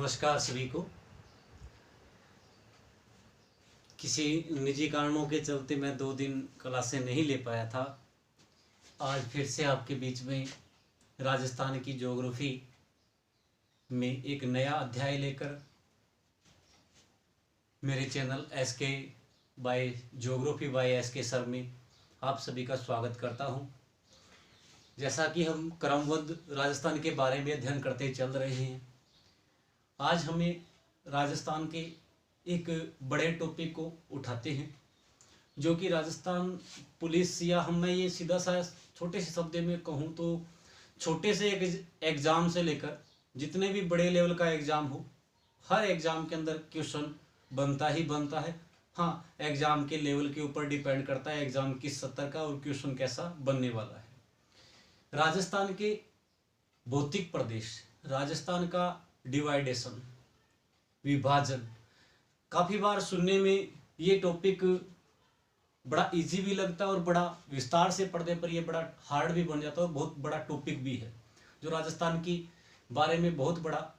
नमस्कार सभी को। किसी निजी कारणों के चलते मैं 2 दिन क्लासें नहीं ले पाया था। आज फिर से आपके बीच में राजस्थान की ज्योग्राफी में एक नया अध्याय लेकर मेरे channel SK by geography by SK sir में आप सभी का स्वागत करता हूं। जैसा कि हम क्रमबद्ध राजस्थान के बारे में अध्ययन करते चल रहे हैं, आज हमें राजस्थान के एक बड़े टॉपिक को उठाते हैं जो कि राजस्थान पुलिस, या मैं ये सीधा सा छोटे से शब्द में कहूँ तो छोटे से एक एग्ज़ाम से लेकर जितने भी बड़े लेवल का एग्ज़ाम हो, हर एग्ज़ाम के अंदर क्वेश्चन बनता ही बनता है। हाँ, एग्ज़ाम के लेवल के ऊपर डिपेंड करता है एग्ज़ाम किस स्तर का और क्वेश्चन कैसा बनने वाला है। राजस्थान के भौतिक प्रदेश, राजस्थान का डिवाइडेशन, विभाजन, काफ़ी बार सुनने में ये टॉपिक बड़ा इजी भी लगता है और बड़ा विस्तार से पढ़ने पर ये बड़ा हार्ड भी बन जाता है और बहुत बड़ा टॉपिक भी है जो राजस्थान की बारे में बहुत बड़ा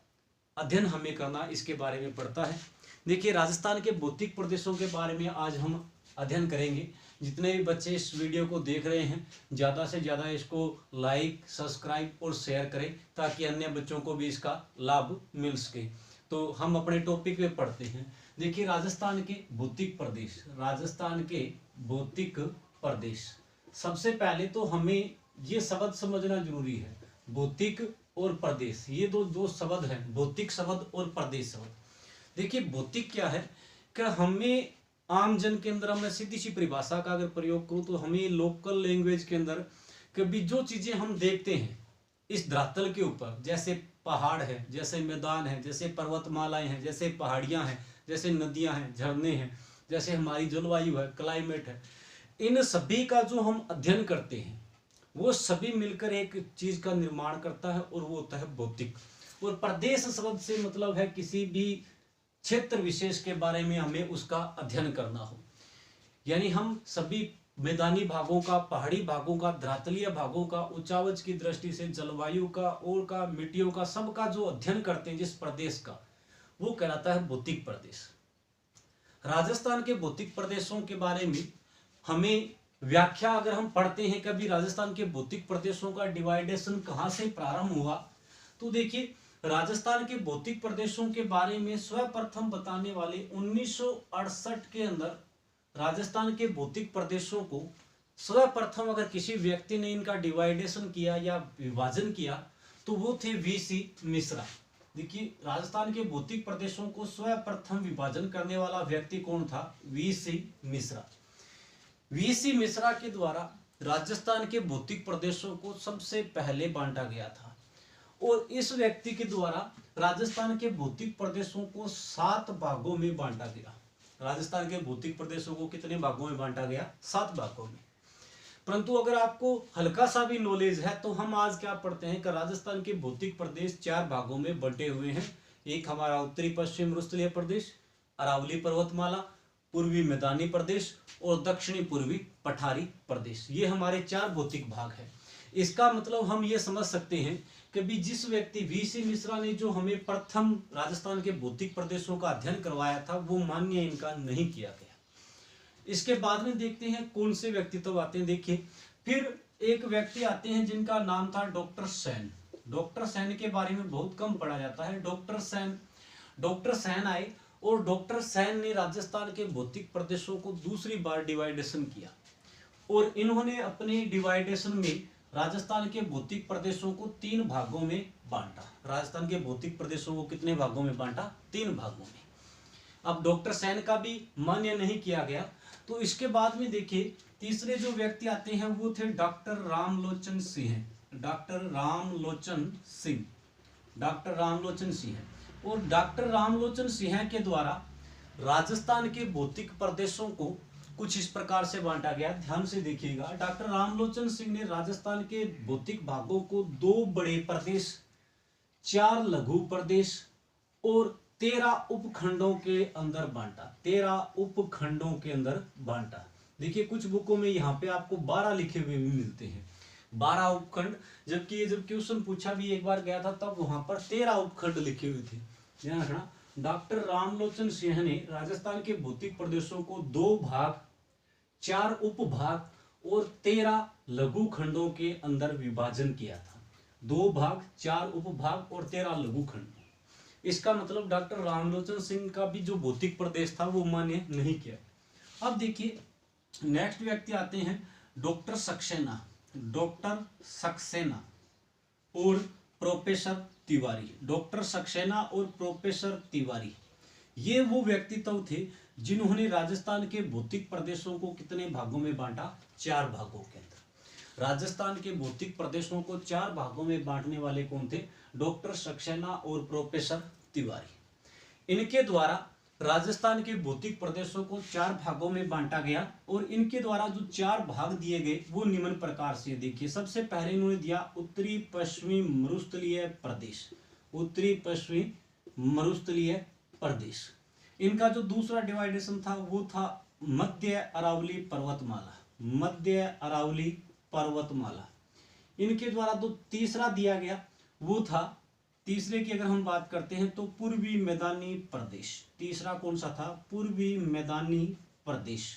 अध्ययन हमें करना इसके बारे में पड़ता है। देखिए, राजस्थान के भौतिक प्रदेशों के बारे में आज हम अध्ययन करेंगे। जितने भी बच्चे इस वीडियो को देख रहे हैं, ज़्यादा से ज़्यादा इसको लाइक, सब्सक्राइब और शेयर करें ताकि अन्य बच्चों को भी इसका लाभ मिल सके। तो हम अपने टॉपिक पे पढ़ते हैं। देखिए, राजस्थान के भौतिक प्रदेश, राजस्थान के भौतिक प्रदेश। सबसे पहले तो हमें ये शब्द समझना जरूरी है, भौतिक और प्रदेश, ये दो शब्द हैं, भौतिक शब्द और प्रदेश शब्द। देखिए, भौतिक क्या है कि हमें आम जन के अंदर, मैं सीधी सी परिभाषा का अगर प्रयोग करूं तो हमें लोकल लैंग्वेज के अंदर कभी जो चीज़ें हम देखते हैं इस धरातल के ऊपर, जैसे पहाड़ है, जैसे मैदान है, जैसे पर्वतमालाएं हैं, जैसे पहाड़ियां हैं, जैसे नदियां हैं, झरने हैं, जैसे हमारी जलवायु है, क्लाइमेट है, इन सभी का जो हम अध्ययन करते हैं वो सभी मिलकर एक चीज़ का निर्माण करता है और वो होता है भौतिक। और प्रदेश शब्द से मतलब है किसी भी क्षेत्र विशेष के बारे में हमें उसका अध्ययन करना हो, यानी हम सभी मैदानी भागों का, पहाड़ी भागों का, धरातलीय भागों का, ऊंचावच की दृष्टि से जलवायु का और का, मिट्टियों का, सबका जो अध्ययन करते हैं जिस प्रदेश का, वो कहलाता है भौतिक प्रदेश। राजस्थान के भौतिक प्रदेशों के बारे में हमें व्याख्या अगर हम पढ़ते हैं कभी राजस्थान के भौतिक प्रदेशों का डिवाइडेशन कहाँ से प्रारंभ हुआ, तो देखिए, राजस्थान के भौतिक प्रदेशों के बारे में सर्वप्रथम बताने वाले 1968 के अंदर राजस्थान के भौतिक प्रदेशों को सर्वप्रथम अगर किसी व्यक्ति ने इनका डिवाइडेशन किया या विभाजन किया तो वो थे VC मिश्रा। देखिए, राजस्थान के भौतिक प्रदेशों को सर्वप्रथम विभाजन करने वाला व्यक्ति कौन था? VC मिश्रा। VC मिश्रा के द्वारा राजस्थान के भौतिक प्रदेशों को सबसे पहले बांटा गया था और इस व्यक्ति के द्वारा राजस्थान के भौतिक प्रदेशों को 7 भागों में बांटा गया। राजस्थान के भौतिक प्रदेशों को कितने भागों में बांटा गया? 7 भागों में। परंतु अगर आपको हल्का सा भी नॉलेज है तो हम आज क्या पढ़ते हैं कि राजस्थान के भौतिक प्रदेश 4 भागों में बंटे हुए हैं। एक हमारा उत्तरी पश्चिम रुस्तलीय प्रदेश, अरावली पर्वतमाला, पूर्वी मैदानी प्रदेश और दक्षिणी पूर्वी पठारी प्रदेश। ये हमारे 4 भौतिक भाग हैं। इसका मतलब हम ये समझ सकते हैं कि भी जिस व्यक्ति VC मिश्रा ने जो हमें प्रथम राजस्थान के भौतिक प्रदेशों का अध्ययन करवाया था वो मान्य इनका नहीं किया गया। इसके बाद में देखते हैं कौन से व्यक्तित्व आते हैं। देखिए, फिर एक व्यक्ति आते हैं जिनका नाम था डॉक्टर सेन। डॉक्टर सेन के बारे में बहुत कम पढ़ा जाता है। डॉक्टर सेन आए और डॉक्टर सेन ने राजस्थान के भौतिक प्रदेशों को दूसरी बार डिवाइडेशन किया और इन्होंने अपने डिवाइडेशन में राजस्थान के भौतिक प्रदेशों को 3 भागों में बांटा। राजस्थान के भौतिक प्रदेशों को कितने भागों में बांटा? 3 भागों में। अब डॉक्टर सेन का भी मान्य नहीं किया गया। तो इसके बाद में देखिए, तीसरे जो व्यक्ति आते हैं वो थे डॉक्टर रामलोचन सिंह। डॉक्टर रामलोचन सिंह और डॉक्टर रामलोचन सिंह के द्वारा राजस्थान के भौतिक प्रदेशों को कुछ इस प्रकार से बांटा गया। ध्यान से देखिएगा, डॉक्टर रामलोचन सिंह ने राजस्थान के भौतिक भागों को 2 बड़े प्रदेश, 4 लघु प्रदेश और 13 उपखंडों के अंदर बांटा। 13 उपखंडों के अंदर बांटा। देखिए, कुछ बुकों में यहाँ पे आपको 12 लिखे हुए भी मिलते हैं, 12 उपखंड, जबकि जब क्वेश्चन पूछा भी एक बार गया था तब वहां पर 13 उपखंड लिखे हुए थे। ध्यान रखना, डॉक्टर रामलोचन सिंह ने राजस्थान के भौतिक प्रदेशों को 2 भाग, 4 उपभाग और 13 लघु खंडों के अंदर विभाजन किया था। 2 भाग, 4 उपभाग और 13 लघु खंड। इसका मतलब डॉक्टर रामलोचन सिंह का भी जो भौतिक प्रदेश था वो मान्य नहीं किया। अब देखिए नेक्स्ट व्यक्ति आते हैं डॉक्टर सक्सेना। डॉक्टर सक्सेना और प्रोफेसर तिवारी। डॉक्टर सक्सेना और प्रोफेसर तिवारी ये वो व्यक्तित्व थे जिन्होंने राजस्थान के भौतिक प्रदेशों को कितने भागों में बांटा? 4 भागों के अंदर। राजस्थान के भौतिक प्रदेशों को 4 भागों में बांटने वाले कौन थे? डॉक्टर सक्सेना और प्रोफेसर तिवारी। इनके द्वारा राजस्थान के भौतिक प्रदेशों को 4 भागों में बांटा गया और इनके द्वारा जो 4 भाग दिए गए वो निम्न प्रकार से। देखिए सबसे पहले इन्होंने दिया उत्तरी पश्चिमी मरुस्थलीय प्रदेश। उत्तरी पश्चिमी मरुस्थलीय प्रदेश। इनका जो दूसरा डिवाइडेशन था वो था मध्य अरावली पर्वतमाला। मध्य अरावली पर्वतमाला। इनके द्वारा जो तीसरा दिया गया वो था, तीसरे की अगर हम बात करते हैं तो पूर्वी मैदानी प्रदेश। तीसरा कौन सा था? पूर्वी मैदानी प्रदेश।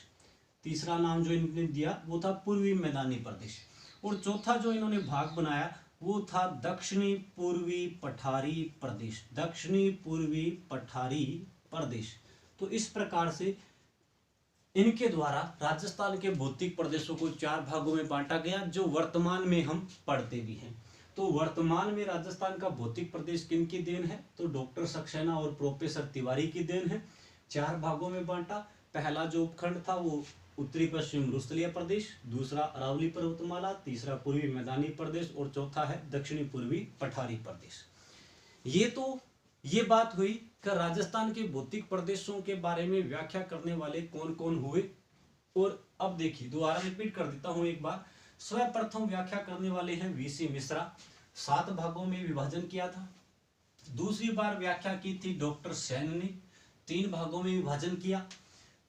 तीसरा नाम जो इन्होंने दिया वो था पूर्वी मैदानी प्रदेश। और चौथा जो इन्होंने भाग बनाया वो था दक्षिणी पूर्वी पठारी प्रदेश। दक्षिणी पूर्वी पठारी प्रदेश। तो इस प्रकार से इनके द्वारा राजस्थान के भौतिक प्रदेशों को 4 भागों में बांटा गया, जो वर्तमान में हम पढ़ते भी हैं। तो वर्तमान में राजस्थान का भौतिक प्रदेश किनकी देन है? तो डॉक्टर सक्सेना और प्रोफेसर तिवारी की देन है। 4 भागों में बांटा। पहला जो उपखंड था वो उत्तरी पश्चिम मरुस्थलीय प्रदेश, दूसरा अरावली पर्वतमाला, तीसरा पूर्वी मैदानी प्रदेश और चौथा है दक्षिणी पूर्वी पठारी प्रदेश। ये बात हुई कि राजस्थान के भौतिक प्रदेशों के बारे में व्याख्या करने वाले कौन कौन हुए। और अब देखिए दोबारा रिपीट कर देता हूं एक बार। सर्वप्रथम व्याख्या करने वाले हैं वीसी मिश्रा। 7 भागों में विभाजन किया था। दूसरी बार व्याख्या की थी डॉक्टर सेन ने, 3 भागों में विभाजन किया।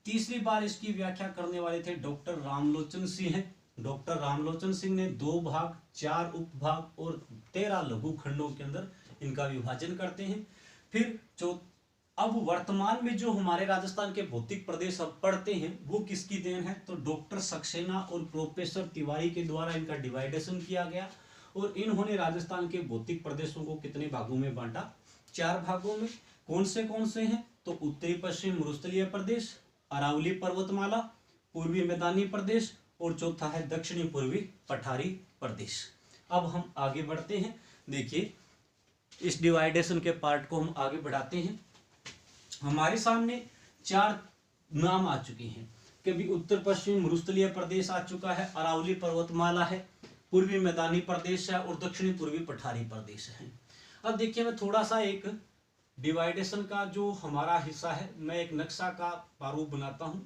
तीसरी बार इसकी व्याख्या करने वाले थे डॉक्टर रामलोचन सिंह। डॉक्टर रामलोचन सिंह ने 2 भाग, 4 उपभाग और 13 लघु खंडों के अंदर इनका विभाजन करते हैं। फिर अब वर्तमान में जो हमारे राजस्थान के भौतिक प्रदेश अब पढ़ते हैं वो किसकी देन है? तो डॉक्टर सक्सेना और प्रोफेसर तिवारी के द्वारा इनका डिवाइडेशन किया गया और इन्होंने राजस्थान के भौतिक प्रदेशों को कितने भागों में बांटा? 4 भागों में। कौन से हैं? तो उत्तरी पश्चिम मरुस्थलीय प्रदेश, अरावली पर्वतमाला, पूर्वी मैदानी प्रदेश और चौथा है दक्षिणी पूर्वी पठारी प्रदेश। अब हम आगे बढ़ते हैं। देखिए इस डिवाइडेशन के पार्ट को हम आगे बढ़ाते हैं। हमारे सामने 4 नाम आ चुके हैं कि भी उत्तर पश्चिम मरुस्थलीय प्रदेश आ चुका है, अरावली पर्वतमाला है, पूर्वी मैदानी प्रदेश है और दक्षिणी पूर्वी पठारी प्रदेश है। अब देखिए मैं थोड़ा सा एक डिवाइडेशन का जो हमारा हिस्सा है मैं एक नक्शा का प्रारूप बनाता हूं।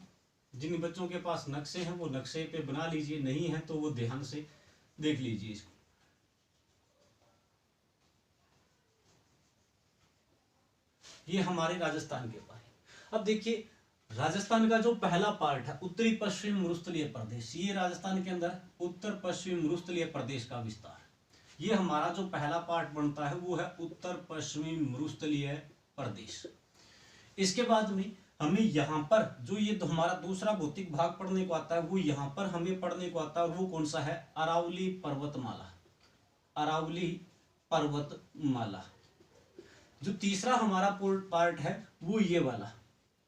जिन बच्चों के पास नक्शे हैं वो नक्शे पे बना लीजिए, नहीं है तो वो ध्यान से देख लीजिए इसको। ये हमारे राजस्थान के बारे। अब देखिए राजस्थान का जो पहला पार्ट है उत्तरी पश्चिम मरुस्थलीय प्रदेश, ये राजस्थान के अंदर उत्तर पश्चिम मरुस्थलीय प्रदेश का विस्तार। ये हमारा जो पहला पार्ट बनता है वो है उत्तर पश्चिमी मरुस्थलीय प्रदेश। इसके बाद में हमें यहाँ पर जो ये हमारा दूसरा भौतिक भाग पढ़ने को आता है वो यहाँ पर हमें पढ़ने को आता है और वो कौन सा है? अरावली पर्वतमाला। अरावली पर्वतमाला। जो तीसरा हमारा पार्ट है वो ये वाला,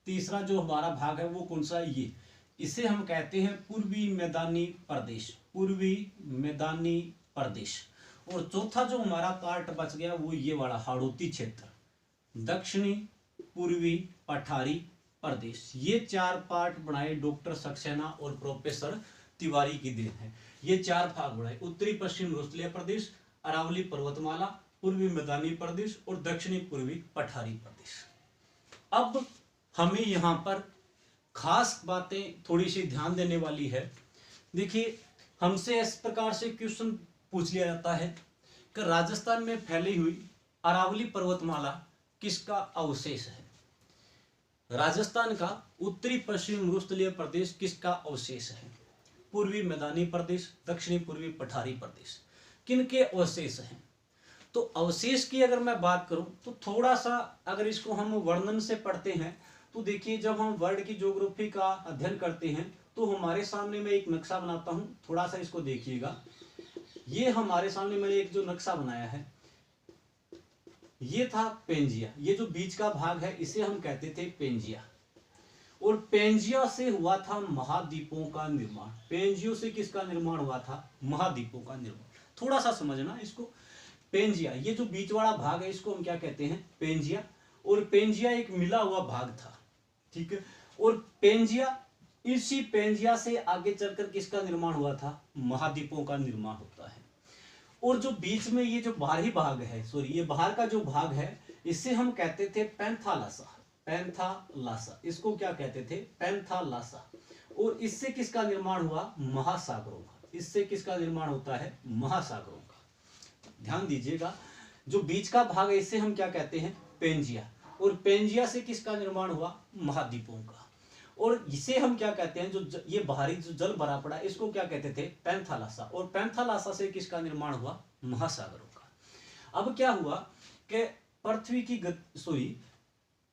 तीसरा जो हमारा भाग है वो कौन सा है? ये, इसे हम कहते हैं पूर्वी मैदानी प्रदेश। पूर्वी मैदानी प्रदेश। और चौथा जो हमारा पार्ट बच गया वो ये वाला हाड़ौती क्षेत्र, दक्षिणी पूर्वी पठारी प्रदेश। ये 4 पार्ट बनाए डॉक्टर सक्सेना और प्रोफेसर तिवारी की देन है। ये 4 भाग बनाए, उत्तरी पश्चिम मरुस्थलीय प्रदेश, अरावली पर्वतमाला, पूर्वी मैदानी प्रदेश और दक्षिणी पूर्वी पठारी प्रदेश। अब हमें यहाँ पर खास बातें थोड़ी सी ध्यान देने वाली है। देखिए हमसे इस प्रकार से क्वेश्चन पूछ लिया जाता है कि राजस्थान में फैली हुई अरावली पर्वतमाला किसका अवशेष है? राजस्थान का उत्तरी पश्चिम मरुस्थलीय प्रदेश किसका अवशेष है? पूर्वी मैदानी प्रदेश, दक्षिणी पूर्वी पठारी प्रदेश, किनके अवशेष हैं? तो अवशेष की अगर मैं बात करूं तो थोड़ा सा अगर इसको हम वर्णन से पढ़ते हैं तो देखिए, जब हम वर्ल्ड की ज्योग्राफी का अध्ययन करते हैं तो हमारे सामने मैं एक नक्शा बनाता हूं, थोड़ा सा इसको देखिएगा। ये हमारे सामने मैंने एक जो नक्शा बनाया है, ये था पेंजिया। ये जो बीच का भाग है इसे हम कहते थे पेंजिया, और पेंजिया से हुआ था महाद्वीपों का निर्माण। पेंजियो से किसका निर्माण हुआ था? महाद्वीपों का निर्माण। थोड़ा सा समझना इसको। पेंजिया, ये जो बीच वाला भाग है इसको हम क्या कहते हैं? पेंजिया। और पेंजिया एक मिला हुआ भाग था, ठीक है। और पेंजिया, इसी पेंजिया से आगे चलकर किसका निर्माण हुआ था? महाद्वीपों का निर्माण होता है। और जो बीच में ये जो बाहरी भाग है, सॉरी, ये बाहर का जो भाग है, इसे हम कहते थे पैंथालासा। पैंथालासा, इसको क्या कहते थे? पैंथालासा। और इससे किसका निर्माण हुआ? महासागरों का। इससे किसका निर्माण होता है? महासागरों का। ध्यान दीजिएगा, जो बीच का भाग है इसे हम क्या कहते हैं? पेंजिया। और पेंजिया से किसका निर्माण हुआ? महाद्वीपों का। और इसे हम क्या कहते हैं? जो ये बाहरी जो जल भरा पड़ा इसको क्या कहते थे? पैंथालासा। और पैंथालासा से किसका निर्माण हुआ? महासागरों का। अब क्या हुआ कि पृथ्वी की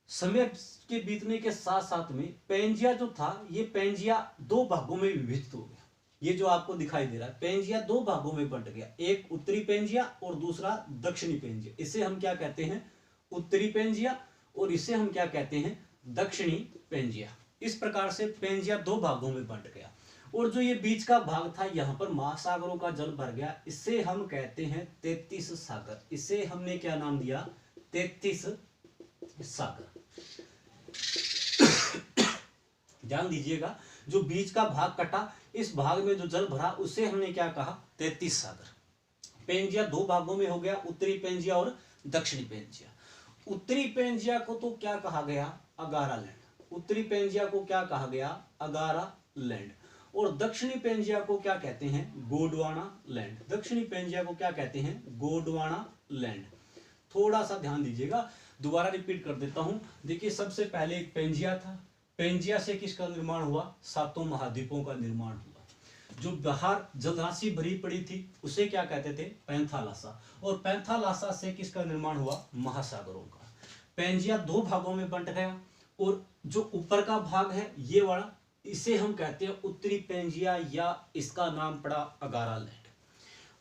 समय के बीतने के साथ साथ में पेंजिया जो था, ये पेंजिया दो भागों में विभाजित हो गया। ये जो आपको दिखाई दे रहा है, पेंजिया दो भागों में बंट गया, एक उत्तरी पेंजिया और दूसरा दक्षिणी पेंजिया। इसे हम क्या कहते हैं? उत्तरी पेंजिया, और इसे हम क्या कहते हैं? दक्षिणी पेंजिया। इस प्रकार से पेंजिया दो भागों में बंट गया। और जो ये बीच का भाग था, यहाँ पर महासागरों का जल भर गया, इसे हम कहते हैं 33 सागर। इसे हमने क्या नाम दिया? 33 सागर। ध्यान दीजिएगा, जो बीच का भाग कटा, इस भाग में जो जल भरा उसे हमने क्या कहा? 33 सागर। पेंजिया दो भागों में हो गया, उत्तरी पेंजिया और दक्षिणी पेंजिया। उत्तरी पेंजिया को तो क्या कहा गया? अगारा लैंड। उत्तरी पेंजिया को क्या कहा गया? अगारा लैंड। और दक्षिणी पेंजिया को क्या कहते हैं? गोंडवाना लैंड। दक्षिणी पेंजिया को क्या कहते हैं? गोंडवाना लैंड। थोड़ा सा ध्यान दीजिएगा, दोबारा रिपीट कर देता हूं। देखिए, सबसे पहले एक पेंजिया था। पेंजिया से किसका निर्माण हुआ? सातों महाद्वीपों का निर्माण हुआ। जो बाहर जलराशि भरी पड़ी थी उसे क्या कहते थे? पैंथालासा। और पैंथालासा से किसका निर्माण हुआ? महासागरों का। पेंजिया दो भागों में बंट गया, और जो ऊपर का भाग है ये वाला, इसे हम कहते हैं उत्तरी पेंजिया, या इसका नाम पड़ा अगारा लैंड।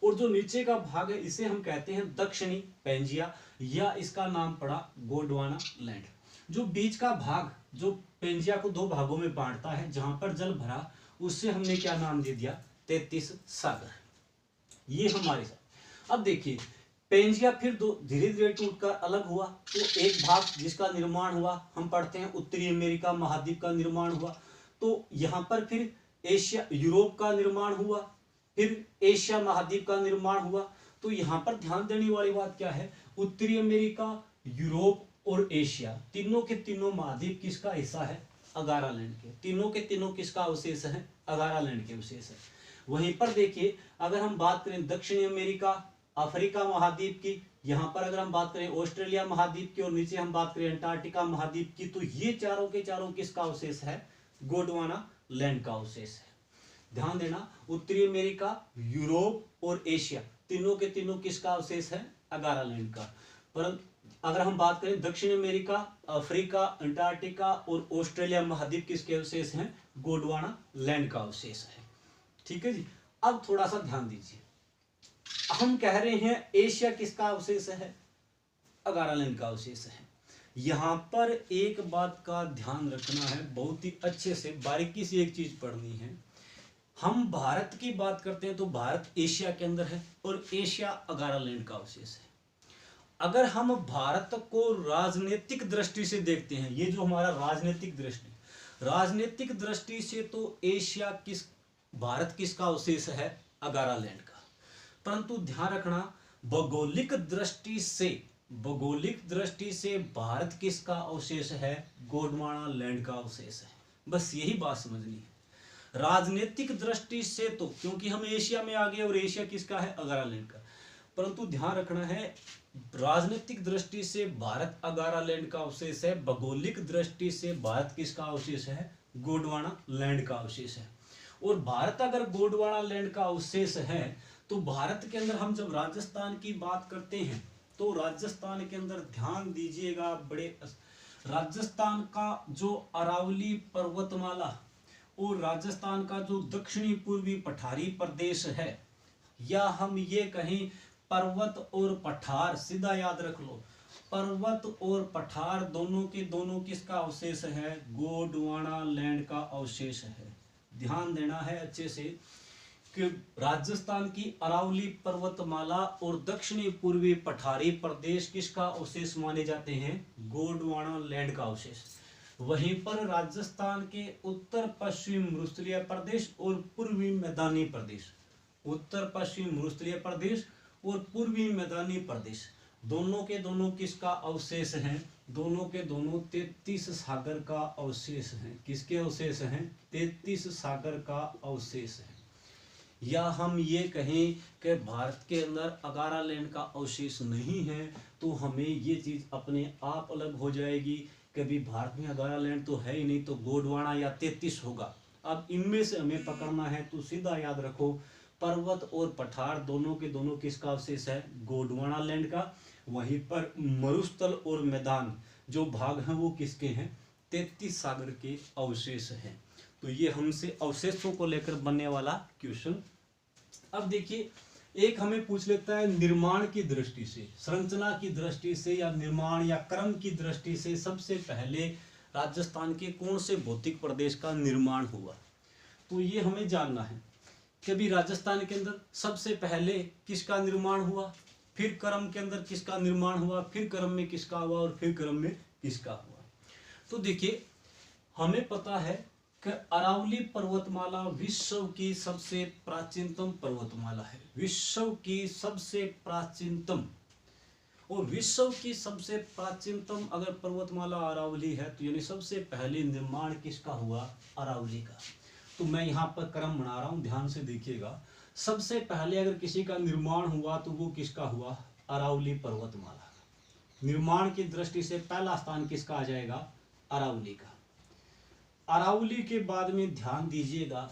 और जो नीचे का भाग है इसे हम कहते हैं दक्षिणी पेंजिया, या इसका नाम पड़ा गोंडवाना लैंड। जो बीच का भाग, जो पेंजिया को दो भागों में बांटता है, जहां पर जल भरा, उससे हमने क्या नाम दे दिया? 33 सागर। ये हमारे साथ। अब देखिए, पेंजिया फिर दो धीरे धीरे टूटकर अलग हुआ। तो एक भाग जिसका निर्माण हुआ, हम पढ़ते हैं उत्तरी अमेरिका महाद्वीप का निर्माण हुआ। तो यहाँ पर फिर एशिया, यूरोप का निर्माण हुआ, फिर एशिया महाद्वीप का निर्माण हुआ। तो यहाँ पर ध्यान देने वाली बात क्या है? उत्तरी अमेरिका, यूरोप और एशिया, तीनों के तीनों महाद्वीप किसका हिस्सा है? अगारा लैंड के। तीनों के तीनों किसका अवशेष है? अगारा लैंड के अवशेष है। वहीं पर देखिए, अगर हम बात करें दक्षिणी अमेरिका, अफ्रीका महाद्वीप की, यहाँ पर अगर हम बात करें ऑस्ट्रेलिया महाद्वीप की, और नीचे हम बात करें अंटार्कटिका महाद्वीप की, तो ये चारों के चारों किसका अवशेष है? गोंडवाना लैंड का अवशेष है। ध्यान देना, उत्तरी अमेरिका, यूरोप और एशिया, तीनों के तीनों किसका अवशेष है? अगारा लैंड का। परंतु अगर हम बात करें दक्षिण अमेरिका, अफ्रीका, अंटार्कटिका और ऑस्ट्रेलिया महाद्वीप, किसके अवशेष हैं? गोंडवाना लैंड का अवशेष है। ठीक है जी। अब थोड़ा सा ध्यान दीजिए, हम कह रहे हैं एशिया किसका अवशेष है? अगारा लैंड का अवशेष है। यहां पर एक बात का ध्यान रखना है, बहुत ही अच्छे से बारीकी से एक चीज पढ़नी है। हम भारत की बात करते हैं तो भारत एशिया के अंदर है, और एशिया अगारा लैंड का अवशेष है। अगर हम भारत को राजनीतिक दृष्टि से देखते हैं, ये जो हमारा राजनीतिक दृष्टि से तो एशिया भारत किसका अवशेष है? अगारा लैंड का। परंतु ध्यान रखना, भौगोलिक दृष्टि से भारत किसका अवशेष है? गोंडवाना लैंड का अवशेष है। बस यही बात समझनी है। राजनीतिक दृष्टि से तो क्योंकि हम एशिया में आ गए, और एशिया किसका है? अगारा लैंड का। परंतु ध्यान रखना है, राजनीतिक दृष्टि से भारत अगारा लैंड का अवशेष है, भौगोलिक दृष्टि से भारत किसका अवशेष है? गोंडवाना लैंड का अवशेष है। और भारत अगर गोंडवाना लैंड का अवशेष है, तो भारत के अंदर हम जब राजस्थान की बात करते हैं तो राजस्थान के अंदर ध्यान दीजिएगा, राजस्थान का जो अरावली पर्वतमाला और राजस्थान का जो दक्षिणी पूर्वी पठारी प्रदेश है, या हम ये कहें पर्वत और पठार, सीधा याद रख लो, पर्वत और पठार दोनों के दोनों किसका अवशेष है? गोंडवाना लैंड का अवशेष है। ध्यान देना है अच्छे से कि राजस्थान की अरावली पर्वतमाला और दक्षिणी पूर्वी पठारी प्रदेश किसका अवशेष माने जाते हैं? गोंडवाना लैंड का अवशेष। वहीं पर राजस्थान के उत्तर पश्चिम मरुस्थलीय प्रदेश और पूर्वी मैदानी प्रदेश, उत्तर पश्चिम मरुस्थलीय प्रदेश और पूर्वी मैदानी प्रदेश दोनों के दोनों किसका अवशेष हैं? दोनों के दोनों 33 सागर का अवशेष हैं। किसके अवशेष हैं? 33 सागर का अवशेष है। या हम ये कहें कि भारत के अंदर अगारालैंड का अवशेष नहीं है, तो हमें ये चीज़ अपने आप अलग हो जाएगी कि भी भारत में अगारालैंड तो है ही नहीं, तो गोंडवाना या 33 होगा। अब इनमें से हमें पकड़ना है, तो सीधा याद रखो, पर्वत और पठार दोनों के दोनों किसका अवशेष है? गोंडवाना लैंड का। वहीं पर मरुस्थल और मैदान जो भाग हैं वो किसके हैं? 33 सागर के अवशेष हैं। तो ये हमसे अवशेषों को लेकर बनने वाला क्वेश्चन। अब देखिए, एक हमें पूछ लेता है निर्माण की दृष्टि से, संरचना की दृष्टि से, या निर्माण या क्रम की दृष्टि से सबसे पहले राजस्थान के कौन से भौतिक प्रदेश का निर्माण हुआ? तो ये हमें जानना है कि भी राजस्थान के अंदर सबसे पहले किसका निर्माण हुआ, फिर क्रम के अंदर किसका निर्माण हुआ, फिर क्रम में किसका हुआ और फिर क्रम में किसका हुआ। तो देखिए, हमें पता है कि अरावली पर्वतमाला विश्व की सबसे प्राचीनतम पर्वतमाला है, विश्व की सबसे प्राचीनतम। और विश्व की सबसे प्राचीनतम अगर पर्वतमाला अरावली है, तो यानी सबसे पहले निर्माण किसका हुआ? अरावली का। तो मैं यहाँ पर क्रम बना रहा हूँ, ध्यान से देखिएगा। सबसे पहले अगर किसी का निर्माण हुआ तो वो किसका हुआ? अरावली पर्वतमाला। निर्माण की दृष्टि से पहला स्थान किसका आ जाएगा? अरावली का। अरावली के बाद में ध्यान दीजिएगा,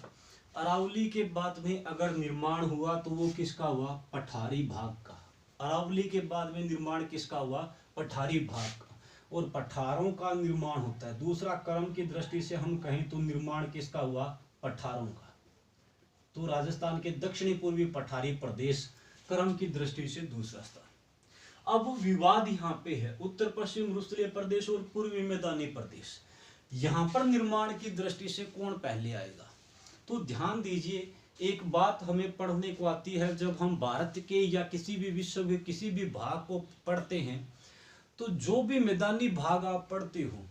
अरावली के बाद में अगर निर्माण हुआ तो वो किसका हुआ? पठारी भाग का। अरावली के बाद में निर्माण किसका हुआ? पठारी भाग का। और पठारों का निर्माण होता है। दूसरा क्रम की दृष्टि से हम कहें तो निर्माण किसका हुआ? पठारों का। तो राजस्थान के दक्षिणी पूर्वी पठारी प्रदेश क्रम की दृष्टि से दूसरा स्थान। अब विवाद यहाँ पे है, उत्तर पश्चिम मरुस्थलीय प्रदेश और पूर्वी मैदानी प्रदेश, यहाँ पर निर्माण की दृष्टि से कौन पहले आएगा? तो ध्यान दीजिए, एक बात हमें पढ़ने को आती है, जब हम भारत के या किसी भी विश्व के किसी भी भाग को पढ़ते हैं, तो जो भी मैदानी भाग आप पढ़ते हो,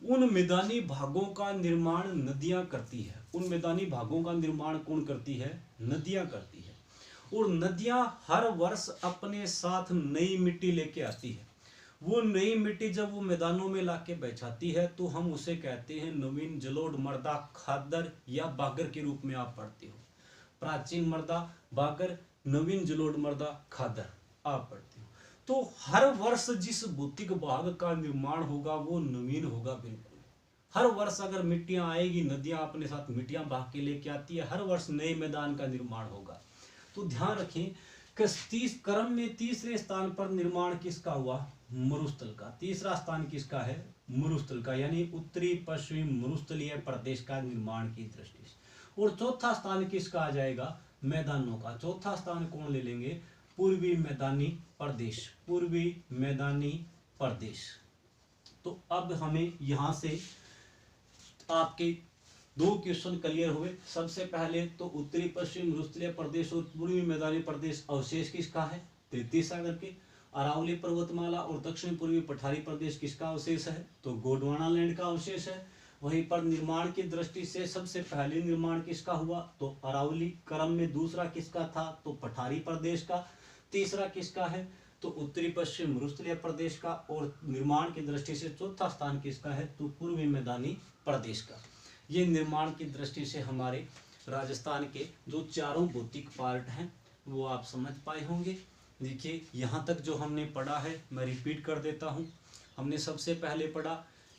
उन मैदानी भागों का निर्माण नदियां करती है। उन मैदानी भागों का निर्माण कौन करती है? नदियां करती है। और नदियां हर वर्ष अपने साथ नई मिट्टी लेके आती है। वो नई मिट्टी जब वो मैदानों में लाके बैठाती है, तो हम उसे कहते हैं नवीन जलोढ़ मृदा, खादर या बागर के रूप में आप पढ़ते हो। प्राचीन मृदा, बागर, नवीन जलोढ़ मृदा, खादर आप पढ़ते हो। तो हर वर्ष जिस भौतिक भाग का निर्माण होगा वो नवीन होगा। बिल्कुल हर वर्ष अगर मिट्टियां आएगी, नदियां अपने साथ मिट्टियां भाग के लेके आती है, हर वर्ष नए मैदान का निर्माण होगा। तो ध्यान रखें कि 30 क्रम में तीसरे स्थान पर निर्माण किसका हुआ? मरुस्थल का। तीसरा स्थान किसका है? मरुस्थल का, यानी उत्तरी पश्चिम मरुस्थलीय प्रदेश का निर्माण की दृष्टि से। और चौथा स्थान किसका आ जाएगा? मैदानों का। चौथा स्थान कौन ले लेंगे? पूर्वी मैदानी प्रदेश, पूर्वी मैदानी प्रदेश। तो अब हमें यहाँ से आपके दो क्वेश्चन क्लियर हुए। सबसे पहले तो उत्तरी पश्चिम मरुस्थलीय प्रदेश और पूर्वी मैदानी प्रदेश अवशेष किसका है? 33 सागर के। अरावली पर्वतमाला और दक्षिण पूर्वी पठारी प्रदेश किसका अवशेष है? तो गोंडवाना लैंड का अवशेष है। वहीं पर निर्माण की दृष्टि से सबसे पहले निर्माण किसका हुआ? तो अरावली। क्रम में दूसरा किसका था? तो पठारी प्रदेश का। तीसरा किसका है? तो उत्तरी पश्चिम मरुस्थलीय प्रदेश का। और निर्माण की दृष्टि से चौथा स्थान किसका है? तो पूर्वी मैदानी प्रदेश का। ये निर्माण की दृष्टि से हमारे राजस्थान के जो चारों भौतिक पार्ट हैं वो आप समझ पाए होंगे। देखिए, यहाँ तक जो हमने पढ़ा है मैं रिपीट कर देता हूँ। हमने सबसे पहले पढ़ा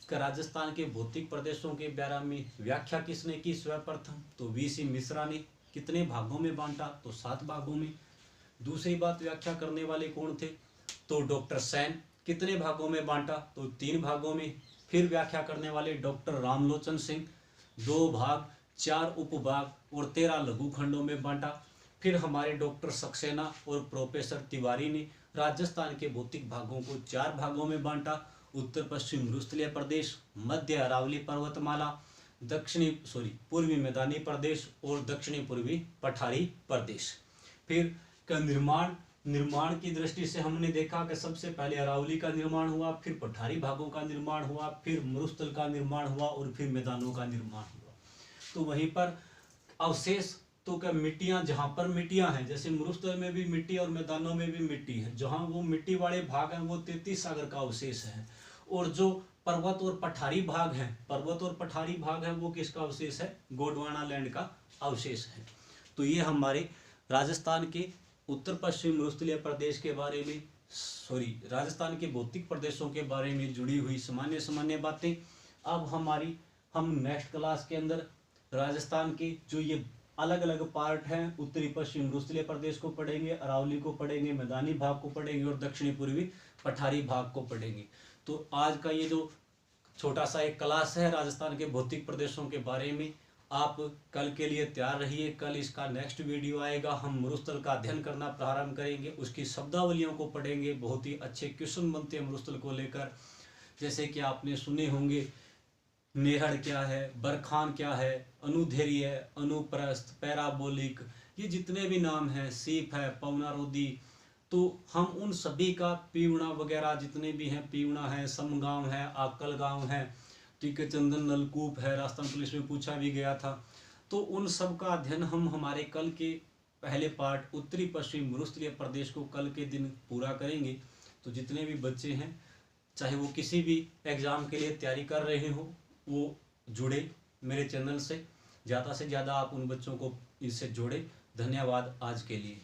कि राजस्थान के भौतिक प्रदेशों के बारे में व्याख्या किसने की? सर्वप्रथम तो वीसी मिश्रा ने। कितने भागों में बांटा? तो 7 भागों में। दूसरी बात, व्याख्या करने वाले कौन थे? तो डॉक्टर सेन कितने भागों में बांटा, तो 3 भागों में। फिर व्याख्या करने वाले डॉक्टर रामलोचन सिंह 2 भाग, 4 उपभाग और 13 लघु खंडों में बांटा। फिर हमारे डॉक्टर सक्सेना और प्रोफेसर तिवारी ने राजस्थान के भौतिक भागों को 4 भागों में बांटा, उत्तर पश्चिम मरुस्थलीय प्रदेश, मध्य अरावली पर्वतमाला, पूर्वी मैदानी प्रदेश और दक्षिणी पूर्वी पठारी प्रदेश। फिर का निर्माण की दृष्टि से हमने देखा कि सबसे पहले अरावली का निर्माण हुआ, फिर पठारी भागों का निर्माण हुआ, फिर मरुस्थल का निर्माण हुआ और फिर मैदानों का निर्माण हुआ। तो वहीं पर अवशेष तो क्या मिट्टियां, जहां पर मिट्टियां हैं, जैसे मरुस्थल में भी मिट्टी और मैदानों में भी मिट्टी है, जहां वो मिट्टी वाले भाग हैं वो 33 सागर का अवशेष है। और जो पर्वत और पठारी भाग हैं वो किसका अवशेष है, गोंडवाना लैंड का अवशेष है। तो ये हमारे राजस्थान के उत्तर पश्चिम मरुस्थलीय प्रदेश के बारे में, राजस्थान के भौतिक प्रदेशों के बारे में जुड़ी हुई सामान्य बातें। अब हम नेक्स्ट क्लास के अंदर राजस्थान के जो ये अलग अलग पार्ट हैं, उत्तरी पश्चिम मरुस्थलीय प्रदेश को पढ़ेंगे, अरावली को पढ़ेंगे, मैदानी भाग को पढ़ेंगे और दक्षिणी पूर्वी पठारी भाग को पढ़ेंगे। तो आज का ये जो छोटा सा एक क्लास है राजस्थान के भौतिक प्रदेशों के बारे में, आप कल के लिए तैयार रहिए। कल इसका नेक्स्ट वीडियो आएगा, हम मरुस्थल का अध्ययन करना प्रारंभ करेंगे, उसकी शब्दावलियों को पढ़ेंगे। बहुत ही अच्छे क्वेश्चन बनते हैं मरुस्थल को लेकर, जैसे कि आपने सुने होंगे नेहड़ क्या है, बरखान क्या है, अनुधेर्य, अनुप्रस्थ, पैराबोलिक, ये जितने भी नाम हैं, सीप है, पवनारोधी, तो हम उन सभी का पीवणा वगैरह जितने भी हैं, पीवणा है, समगांव है, आकल गांव है, ठीक है, चंदन नलकूप है, राजस्थान पुलिस में पूछा भी गया था। तो उन सब का अध्ययन हम हमारे कल के पहले पार्ट उत्तरी पश्चिम मरुस्थलीय प्रदेश को कल के दिन पूरा करेंगे। तो जितने भी बच्चे हैं, चाहे वो किसी भी एग्ज़ाम के लिए तैयारी कर रहे हो, वो जुड़े मेरे चैनल से, ज़्यादा आप उन बच्चों को इससे जोड़े। धन्यवाद आज के लिए।